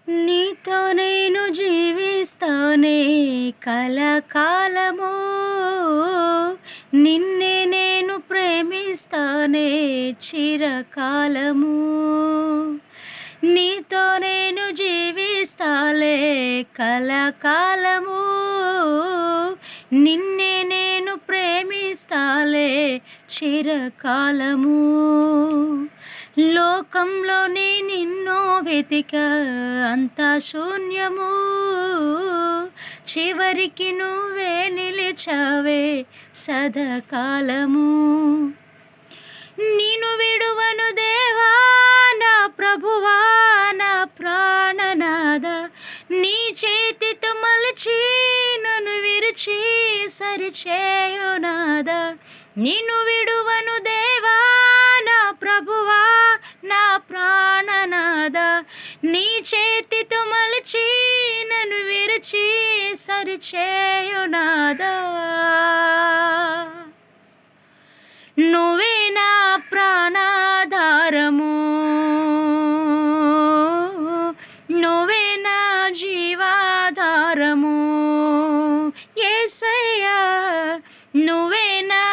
నీతో నేను జీవిస్తానే కలకాలము, నిన్నే నేను ప్రేమిస్తానే చిరకాలము. నీతో నేను జీవిస్తాలే కలకాలము, నిన్నే నేను ప్రేమిస్తాలే చిరకాలము. లోకంలోనే నిన్నో వెతిక అంతా శూన్యము, చివరికి నువ్వే నిలిచావే సదాకాలము. నిన్ను విడువను దేవా నా ప్రభువా నా ప్రాణనాథ, నీ చేతితో మలచి నన్ను విరిచి సరిచేయునాథ. నిన్ను విడువను దేవా నా ప్రభువా నా ప్రాణనాథ, నీ చేతితో మలచి నన్ను విరిచి సరిచేయునాథ. నువ్వే నా ప్రాణాధారము, నువ్వే నా జీవాధారము యేసయ్యా, నువ్వే నా